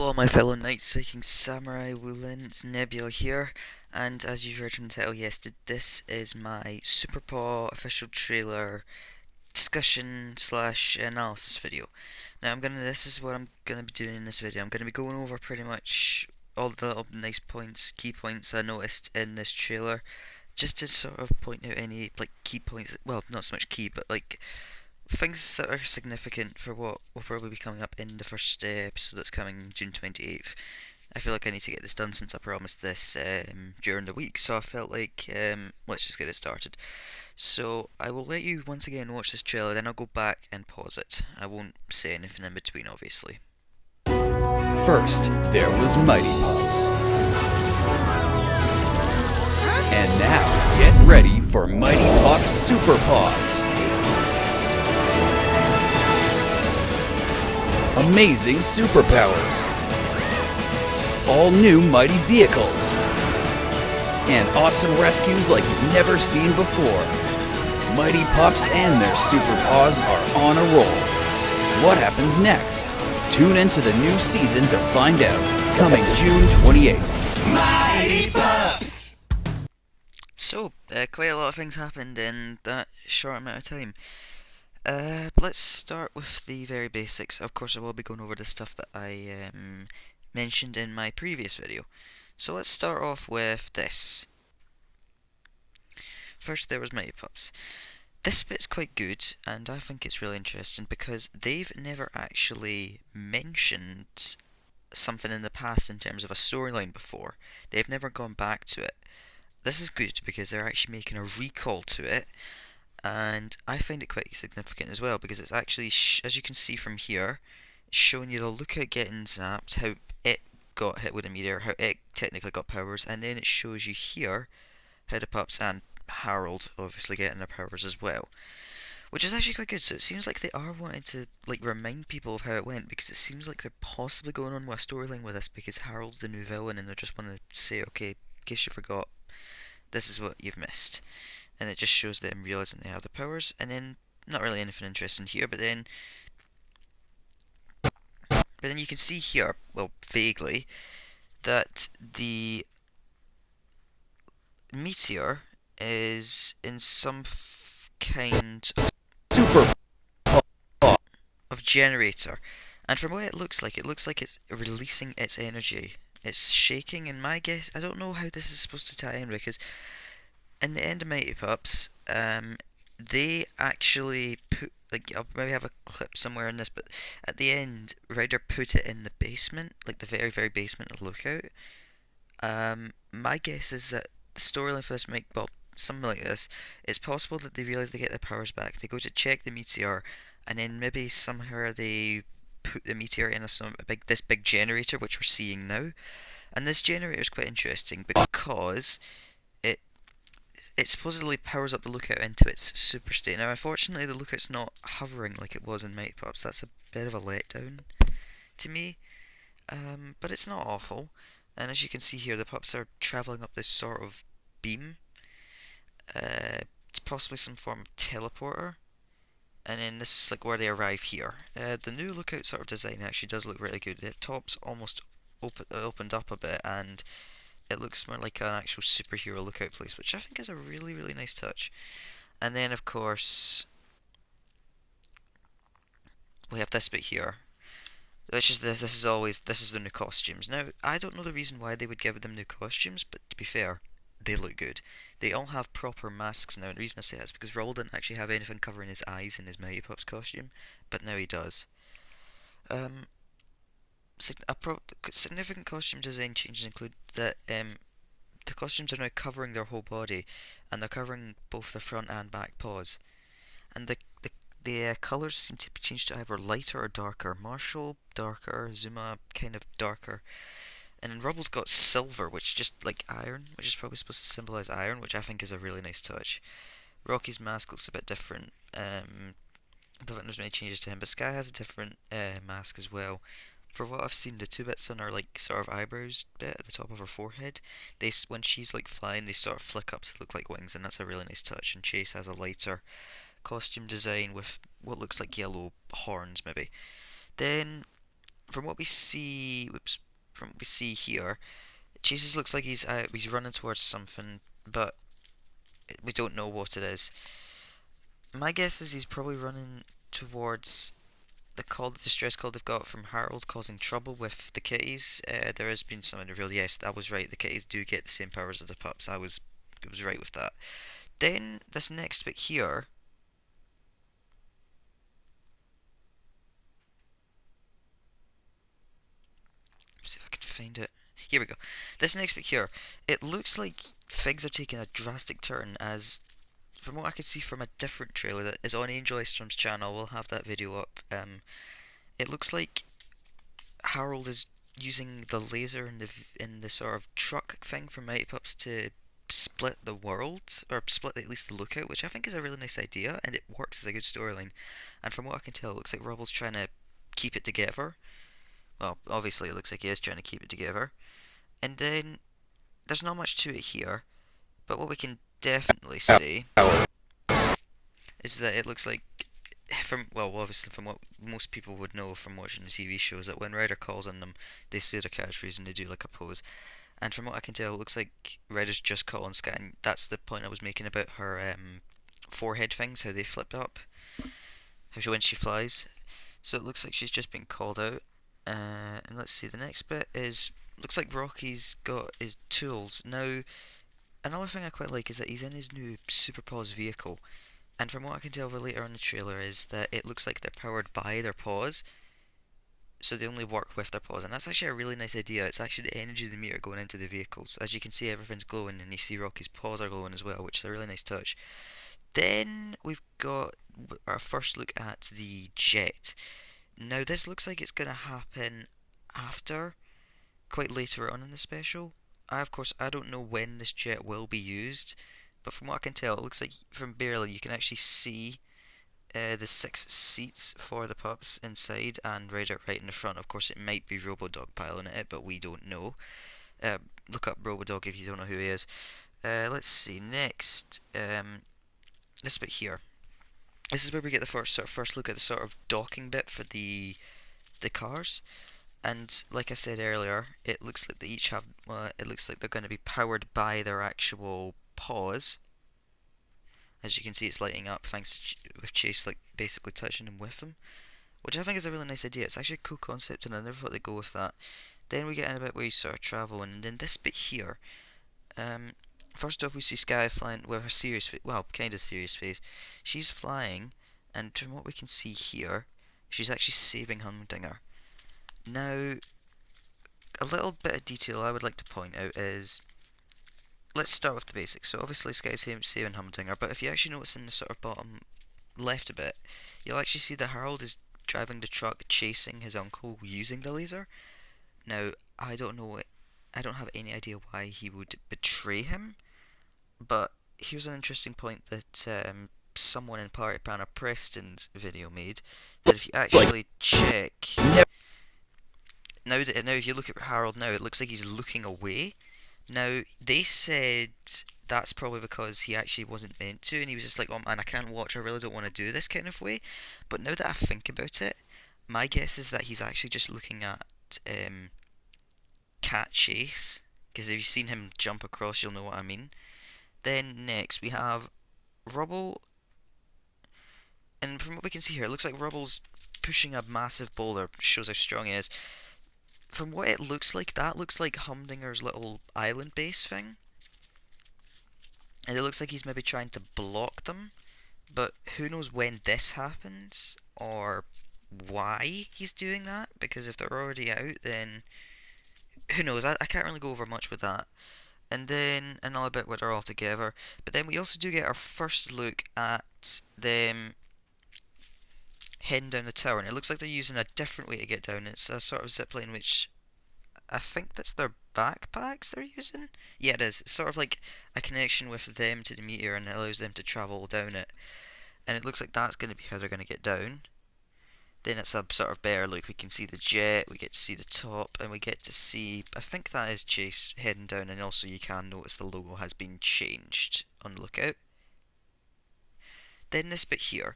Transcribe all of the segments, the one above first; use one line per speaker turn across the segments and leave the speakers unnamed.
Hello, my fellow Knights Viking Samurai Wulin, it's Nebula here, and as you've heard from the title, yes, this is my Super Paw official trailer discussion slash analysis video. Now, this is what I'm gonna be doing in this video. I'm gonna be going over pretty much all the little nice points, key points I noticed in this trailer, just to sort of point out any like key points. Well, not so much key, but like things that are significant for what will probably be coming up in the first episode that's coming June 28th. I feel like I need to get this done since I promised this during the week, so I felt like let's just get it started. So I will let you once again watch this trailer, then I'll go back and pause it. I won't say anything in between, obviously.
First, there was Mighty Pups. And now, get ready for Mighty Pups Super Paws. Amazing superpowers. All new mighty vehicles. And awesome rescues like you've never seen before. Mighty Pups and their super paws are on a roll. What happens next? Tune into the new season to find out. Coming June 28th.
Mighty Pups!
So, quite a lot of things happened in that short amount of time. Let's start with the very basics. Of course, I will be going over the stuff that I mentioned in my previous video. So let's start off with this. First, there was Mighty Pups. This bit's quite good, and I think it's really interesting because they've never actually mentioned something in the past in terms of a storyline before. They've never gone back to it. This is good because they're actually making a recall to it, and I find it quite significant as well because it's actually, as you can see from here, it's showing you the Lookout getting zapped, how it got hit with a meteor, how it technically got powers, and then it shows you here how the pups and Harold obviously getting their powers as well, which is actually quite good. So it seems like they are wanting to like remind people of how it went, because it seems like they're possibly going on with a storyline with this because Harold's the new villain and they just want to say, okay, in case you forgot, this is what you've missed. And it just shows them realizing they have the powers, and then not really anything interesting here, but then you can see here, well, vaguely, that the meteor is in some kind
Super
of generator, and from what it looks like it's releasing its energy. It's shaking, and my guess, I don't know how this is supposed to tie in, because in the end of Mighty Pups, they actually put, like, I'll maybe have a clip somewhere in this, but at the end, Ryder put it in the basement, like the very, very basement of Lookout. My guess is that the storyline for this might, well, something like this. It's possible that they realise they get their powers back, they go to check the meteor, and then maybe somehow they put the meteor in this big generator, which we're seeing now. And this generator is quite interesting because it supposedly powers up the Lookout into its super state. Now, unfortunately, the Lookout's not hovering like it was in Mighty Pups. That's a bit of a letdown to me, but it's not awful. And as you can see here, the pups are travelling up this sort of beam. It's possibly some form of teleporter. And then this is like where they arrive here. The new Lookout sort of design actually does look really good. The top's almost opened up a bit, and it looks more like an actual superhero Lookout place, which I think is a really, really nice touch. And then, of course, we have this bit here, which is this is the new costumes. Now, I don't know the reason why they would give them new costumes, but to be fair, they look good. They all have proper masks now, and the reason I say that is because Raoul didn't actually have anything covering his eyes in his Mighty Pups costume, but now he does. Significant costume design changes include that the costumes are now covering their whole body, and they're covering both the front and back paws. And the colours seem to be changed to either lighter or darker. Marshall, darker. Zuma, kind of darker. And then Rubble's got silver, which is just like iron, which is probably supposed to symbolise iron, which I think is a really nice touch. Rocky's mask looks a bit different. I don't think there's many changes to him, but Sky has a different mask as well. For what I've seen, the two bits on her like sort of eyebrows bit at the top of her forehead, when she's like flying, they sort of flick up to look like wings, and that's a really nice touch. And Chase has a lighter costume design with what looks like yellow horns, maybe. Then from what we see, from what we see here, Jesus looks like he's running towards something, but we don't know what it is. My guess is he's probably running towards the distress call they've got from Harold causing trouble with the kitties. There has been some in the real. Yes, I was right. The kitties do get the same powers as the pups. I was right with that. Then this next bit here. Let's see if I can find it. Here we go. This next bit here. It looks like things are taking a drastic turn as, from what I can see from a different trailer that is on Angel Estrom's channel, we'll have that video up. It looks like Harold is using the laser in the sort of truck thing from Mighty Pups to split the world, or split at least the lookout, which I think is a really nice idea, and it works as a good storyline. And from what I can tell, it looks like Rubble's trying to keep it together. Well, obviously it looks like he is trying to keep it together. And then, there's not much to it here, but what we can definitely see is that it looks like, obviously from what most people would know from watching the TV shows, that when Ryder calls on them, they say their catchphrase and they do like a pose. And from what I can tell, it looks like Ryder's just calling Sky, and that's the point I was making about her forehead things, how they flip up, when she flies. So it looks like she's just been called out. And let's see, the next bit looks like Rocky's got his tools. Now, another thing I quite like is that he's in his new Super Paws vehicle. And from what I can tell later on the trailer is that it looks like they're powered by their paws. So they only work with their paws. And that's actually a really nice idea. It's actually the energy of the meter going into the vehicles. As you can see, everything's glowing, and you see Rocky's paws are glowing as well, which is a really nice touch. Then we've got our first look at the jet. Now this looks like it's going to happen after, quite later on in the special. Of course, I don't know when this jet will be used, but from what I can tell, it looks like from barely you can actually see the 6 seats for the pups inside, and right in the front. Of course, it might be Robodog piloting it, but we don't know. Look up Robodog if you don't know who he is. Let's see, next, this bit here. This is where we get the first look at the sort of docking bit for the cars. And like I said earlier, it looks like they each have, it looks like they're going to be powered by their actual paws. As you can see, it's lighting up thanks to with Chase like basically touching them with them, which I think is a really nice idea. It's actually a cool concept, and I never thought they'd go with that. Then we get in a bit where you sort of travel, and then this bit here. First off, we see Sky flying with her serious face, well, kind of serious face. She's flying, and from what we can see here, she's actually saving Humdinger. Now, a little bit of detail I would like to point out is, let's start with the basics. So obviously Sky's saving Humdinger, but if you actually notice in the sort of bottom left a bit, you'll actually see that Harold is driving the truck chasing his uncle using the laser. Now, I don't have any idea why he would betray him, but here's an interesting point that someone in Party Planner Preston's video made, that if you actually check, now if you look at Harold now, it looks like he's looking away. Now, they said that's probably because he actually wasn't meant to, and he was just like, oh man, I can't watch, I really don't want to do this kind of way. But now that I think about it, my guess is that he's actually just looking at Cat Chase, because if you've seen him jump across, you'll know what I mean. Then next we have Rubble, and from what we can see here, it looks like Rubble's pushing a massive boulder, shows how strong he is. From what it looks like, that looks like Humdinger's little island base thing, and it looks like he's maybe trying to block them, but who knows when this happens, or why he's doing that, because if they're already out, then who knows. I can't really go over much with that. And then another bit where they're all together, but then we also do get our first look at them heading down the tower, and it looks like they're using a different way to get down. It's a sort of zipline, which I think that's their backpacks they're using. Yeah, it is. It's sort of like a connection with them to the meteor, and it allows them to travel down it. And it looks like that's going to be how they're going to get down. Then it's a sort of better look. We can see the jet, we get to see the top, and we get to see, I think that is Chase heading down, and also you can notice the logo has been changed on the lookout. Then this bit here,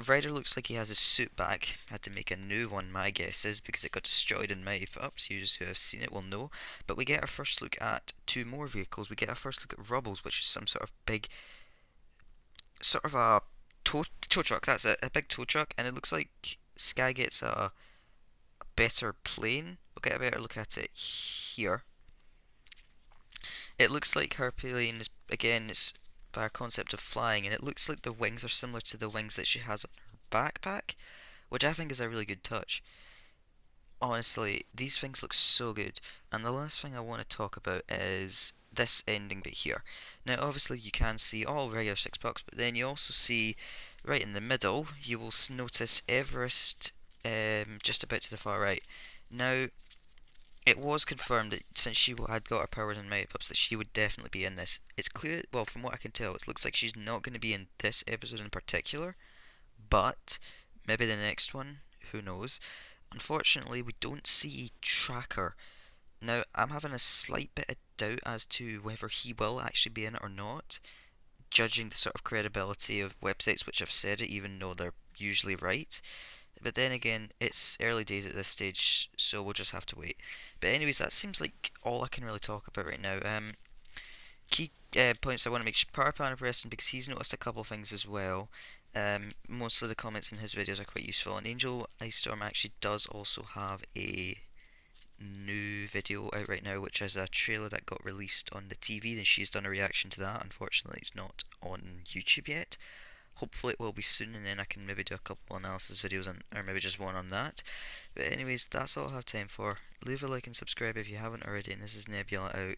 Ryder looks like he has his suit back. Had to make a new one, my guess is, because it got destroyed in Mighty Pups. Users who have seen it will know. But we get our first look at two more vehicles. We get our first look at Rubbles, which is some sort of big, sort of a tow truck. That's it, a big tow truck. And it looks like Sky gets a better plane. We'll get a better look at it here. It looks like her plane is, again, it's by her concept of flying, and it looks like the wings are similar to the wings that she has on her backpack, which I think is a really good touch. Honestly, these things look so good. And the last thing I want to talk about is this ending bit here. Now, obviously, you can see all regular 6 bucks, but then you also see right in the middle, you will notice Everest just about to the far right. Now, it was confirmed that since she had got her powers in Mighty Pups that she would definitely be in this. It's clear, well, from what I can tell, it looks like she's not going to be in this episode in particular, but maybe the next one, who knows. Unfortunately, we don't see Tracker. Now, I'm having a slight bit of doubt as to whether he will actually be in it or not, judging the sort of credibility of websites which have said it, even though they're usually right. But then again, it's early days at this stage, so we'll just have to wait. But anyways, that seems like all I can really talk about right now. Key points I want to make: Power Planet Preston, because he's noticed a couple of things as well. Most of the comments in his videos are quite useful, and Angel Ice Storm actually does also have a new video out right now, which is a trailer that got released on the TV, and she's done a reaction to that. Unfortunately, it's not on YouTube yet. Hopefully it will be soon, and then I can maybe do a couple analysis videos on, or maybe just one on that. But anyways, that's all I have time for. Leave a like and subscribe if you haven't already, and this is Nebula out.